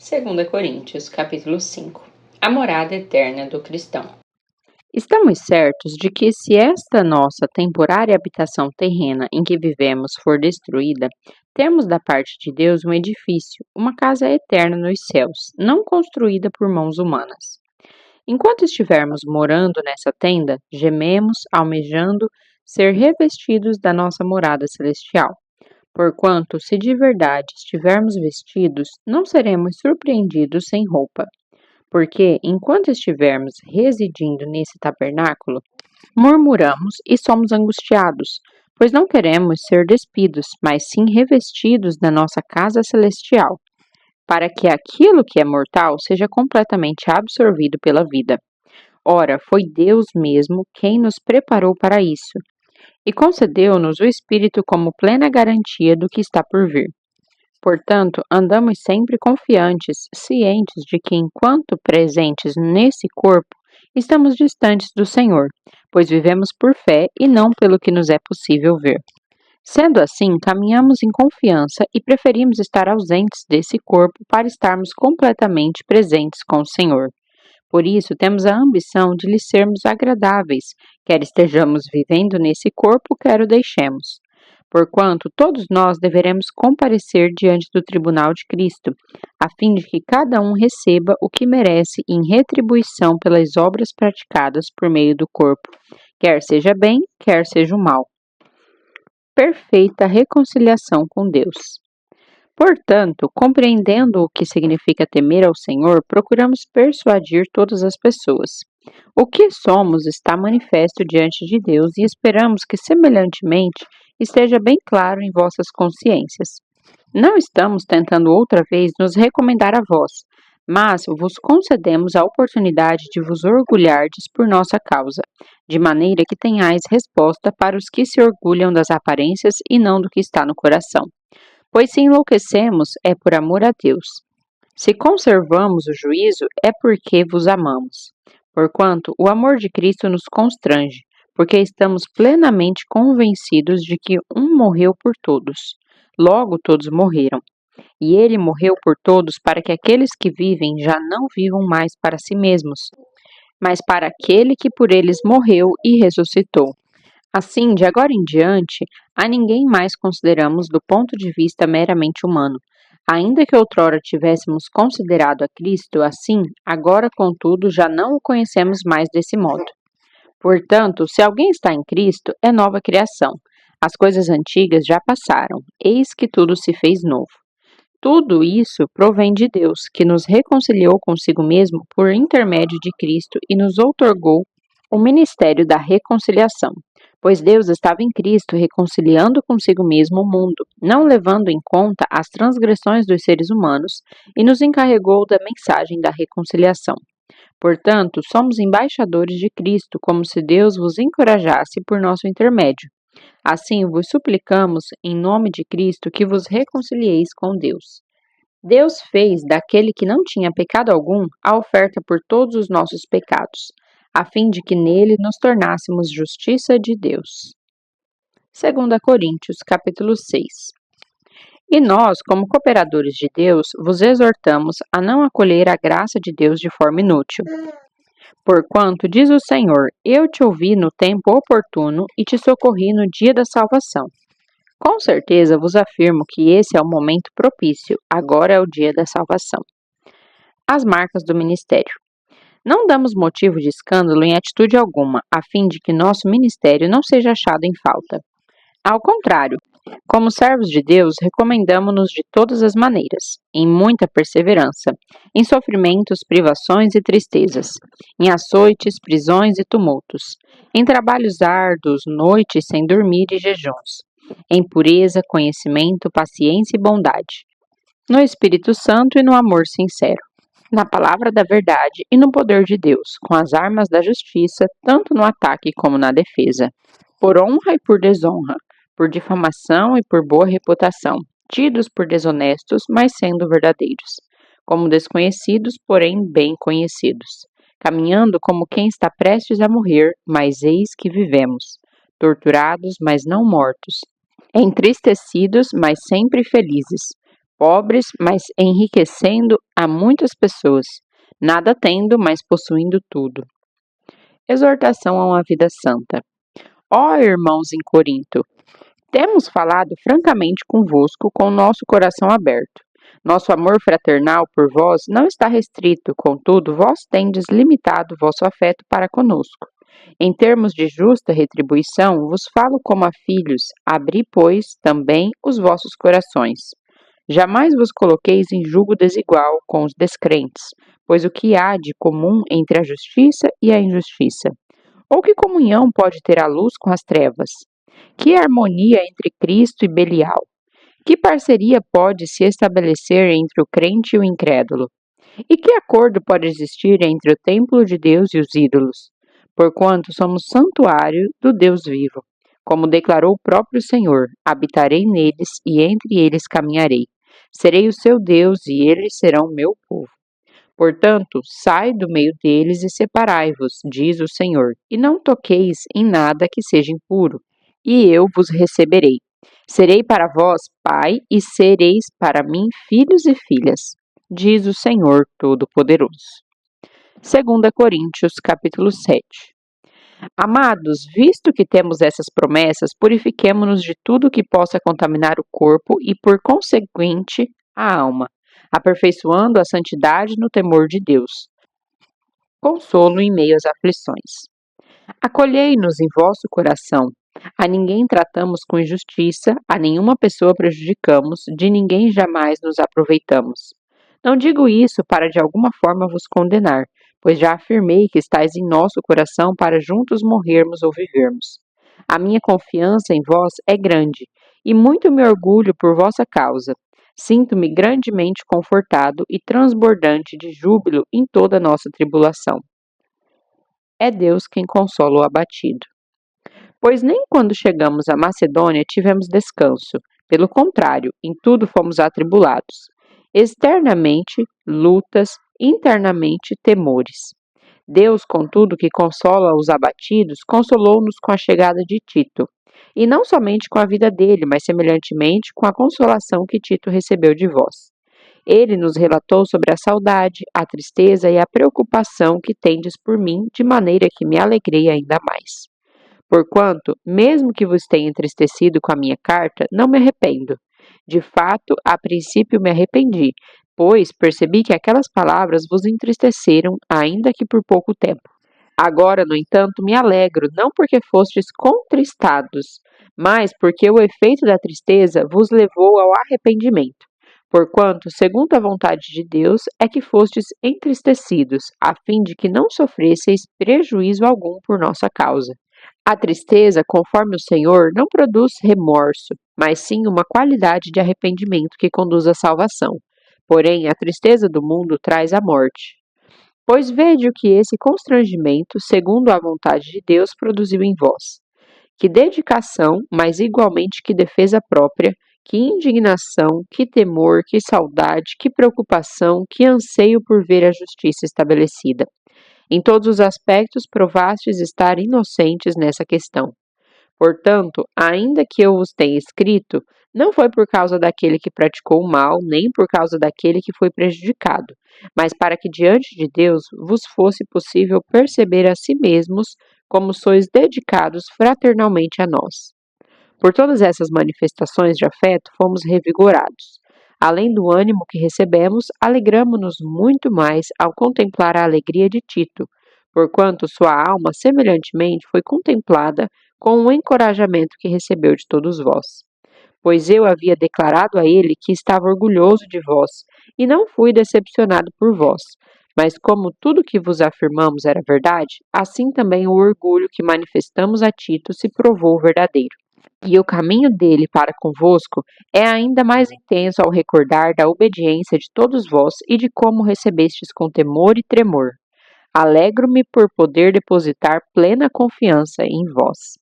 2 Coríntios, capítulo 5. A morada eterna do cristão. Estamos certos de que se esta nossa temporária habitação terrena em que vivemos for destruída, temos da parte de Deus um edifício, uma casa eterna nos céus, não construída por mãos humanas. Enquanto estivermos morando nessa tenda, gememos, almejando ser revestidos da nossa morada celestial. Porquanto, se de verdade estivermos vestidos, não seremos surpreendidos sem roupa. Porque, enquanto estivermos residindo nesse tabernáculo, murmuramos e somos angustiados, pois não queremos ser despidos, mas sim revestidos da nossa casa celestial, para que aquilo que é mortal seja completamente absorvido pela vida. Ora, foi Deus mesmo quem nos preparou para isso, e concedeu-nos o Espírito como plena garantia do que está por vir. Portanto, andamos sempre confiantes, cientes de que, enquanto presentes nesse corpo, estamos distantes do Senhor, pois vivemos por fé e não pelo que nos é possível ver. Sendo assim, caminhamos em confiança e preferimos estar ausentes desse corpo para estarmos completamente presentes com o Senhor. Por isso, temos a ambição de lhe sermos agradáveis, quer estejamos vivendo nesse corpo, quer o deixemos. Porquanto todos nós deveremos comparecer diante do tribunal de Cristo, a fim de que cada um receba o que merece em retribuição pelas obras praticadas por meio do corpo, quer seja bem, quer seja o mal. Perfeita reconciliação com Deus. Portanto, compreendendo o que significa temer ao Senhor, procuramos persuadir todas as pessoas. O que somos está manifesto diante de Deus e esperamos que, semelhantemente, esteja bem claro em vossas consciências. Não estamos tentando outra vez nos recomendar a vós, mas vos concedemos a oportunidade de vos orgulhardes por nossa causa, de maneira que tenhais resposta para os que se orgulham das aparências e não do que está no coração. Pois se enlouquecemos, é por amor a Deus. Se conservamos o juízo, é porque vos amamos. Porquanto o amor de Cristo nos constrange, porque estamos plenamente convencidos de que um morreu por todos. Logo todos morreram. E ele morreu por todos para que aqueles que vivem já não vivam mais para si mesmos, mas para aquele que por eles morreu e ressuscitou. Assim, de agora em diante, a ninguém mais consideramos do ponto de vista meramente humano. Ainda que outrora tivéssemos considerado a Cristo assim, agora, contudo, já não o conhecemos mais desse modo. Portanto, se alguém está em Cristo, é nova criação. As coisas antigas já passaram, eis que tudo se fez novo. Tudo isso provém de Deus, que nos reconciliou consigo mesmo por intermédio de Cristo e nos outorgou o ministério da reconciliação. Pois Deus estava em Cristo reconciliando consigo mesmo o mundo, não levando em conta as transgressões dos seres humanos, e nos encarregou da mensagem da reconciliação. Portanto, somos embaixadores de Cristo, como se Deus vos encorajasse por nosso intermédio. Assim vos suplicamos, em nome de Cristo, que vos reconcilieis com Deus. Deus fez daquele que não tinha pecado algum a oferta por todos os nossos pecados, a fim de que nele nos tornássemos justiça de Deus. 2 Coríntios, capítulo 6. E nós, como cooperadores de Deus, vos exortamos a não acolher a graça de Deus de forma inútil. Porquanto, diz o Senhor, eu te ouvi no tempo oportuno e te socorri no dia da salvação. Com certeza vos afirmo que esse é o momento propício, agora é o dia da salvação. As marcas do ministério. Não damos motivo de escândalo em atitude alguma, a fim de que nosso ministério não seja achado em falta. Ao contrário, como servos de Deus, recomendamo-nos de todas as maneiras, em muita perseverança, em sofrimentos, privações e tristezas, em açoites, prisões e tumultos, em trabalhos árduos, noites sem dormir e jejuns, em pureza, conhecimento, paciência e bondade, no Espírito Santo e no amor sincero, na palavra da verdade e no poder de Deus, com as armas da justiça, tanto no ataque como na defesa, por honra e por desonra, por difamação e por boa reputação, tidos por desonestos, mas sendo verdadeiros, como desconhecidos, porém bem conhecidos, caminhando como quem está prestes a morrer, mas eis que vivemos, torturados, mas não mortos, entristecidos, mas sempre felizes, pobres, mas enriquecendo a muitas pessoas, nada tendo, mas possuindo tudo. Exortação a uma vida santa. Ó irmãos em Corinto, temos falado francamente convosco com o nosso coração aberto. Nosso amor fraternal por vós não está restrito, contudo, vós tendes limitado vosso afeto para conosco. Em termos de justa retribuição, vos falo como a filhos, abri, pois, também os vossos corações. Jamais vos coloqueis em julgo desigual com os descrentes, pois o que há de comum entre a justiça e a injustiça? Ou que comunhão pode ter a luz com as trevas? Que harmonia entre Cristo e Belial? Que parceria pode se estabelecer entre o crente e o incrédulo? E que acordo pode existir entre o templo de Deus e os ídolos? Porquanto somos santuário do Deus vivo. Como declarou o próprio Senhor, habitarei neles e entre eles caminharei. Serei o seu Deus e eles serão meu povo. Portanto, sai do meio deles e separai-vos, diz o Senhor, e não toqueis em nada que seja impuro, e eu vos receberei. Serei para vós pai e sereis para mim filhos e filhas, diz o Senhor Todo-Poderoso. 2 Coríntios, capítulo 7. Amados, visto que temos essas promessas, purifiquemo-nos de tudo que possa contaminar o corpo e, por conseguinte, a alma, aperfeiçoando a santidade no temor de Deus. Consolo em meio às aflições. Acolhei-nos em vosso coração. A ninguém tratamos com injustiça, a nenhuma pessoa prejudicamos, de ninguém jamais nos aproveitamos. Não digo isso para de alguma forma vos condenar, pois já afirmei que estáis em nosso coração para juntos morrermos ou vivermos. A minha confiança em vós é grande, e muito me orgulho por vossa causa. Sinto-me grandemente confortado e transbordante de júbilo em toda a nossa tribulação. É Deus quem consola o abatido. Pois nem quando chegamos à Macedônia tivemos descanso, pelo contrário, em tudo fomos atribulados. Externamente, lutas, internamente, temores. Deus, contudo, que consola os abatidos, consolou-nos com a chegada de Tito, e não somente com a vida dele, mas semelhantemente com a consolação que Tito recebeu de vós. Ele nos relatou sobre a saudade, a tristeza e a preocupação que tendes por mim, de maneira que me alegrei ainda mais. Porquanto, mesmo que vos tenha entristecido com a minha carta, não me arrependo. De fato, a princípio me arrependi, pois percebi que aquelas palavras vos entristeceram, ainda que por pouco tempo. Agora, no entanto, me alegro, não porque fostes contristados, mas porque o efeito da tristeza vos levou ao arrependimento. Porquanto, segundo a vontade de Deus, é que fostes entristecidos, a fim de que não sofresseis prejuízo algum por nossa causa. A tristeza, conforme o Senhor, não produz remorso, mas sim uma qualidade de arrependimento que conduz à salvação. Porém, a tristeza do mundo traz a morte. Pois vede o que esse constrangimento, segundo a vontade de Deus, produziu em vós. Que dedicação, mas igualmente que defesa própria, que indignação, que temor, que saudade, que preocupação, que anseio por ver a justiça estabelecida. Em todos os aspectos provastes estar inocentes nessa questão. Portanto, ainda que eu vos tenha escrito, não foi por causa daquele que praticou o mal, nem por causa daquele que foi prejudicado, mas para que diante de Deus vos fosse possível perceber a si mesmos como sois dedicados fraternalmente a nós. Por todas essas manifestações de afeto fomos revigorados. Além do ânimo que recebemos, alegramo-nos muito mais ao contemplar a alegria de Tito, porquanto sua alma semelhantemente foi contemplada com o encorajamento que recebeu de todos vós. Pois eu havia declarado a ele que estava orgulhoso de vós, e não fui decepcionado por vós. Mas como tudo que vos afirmamos era verdade, assim também o orgulho que manifestamos a Tito se provou verdadeiro. E o caminho dele para convosco é ainda mais intenso ao recordar da obediência de todos vós e de como recebestes com temor e tremor. Alegro-me por poder depositar plena confiança em vós.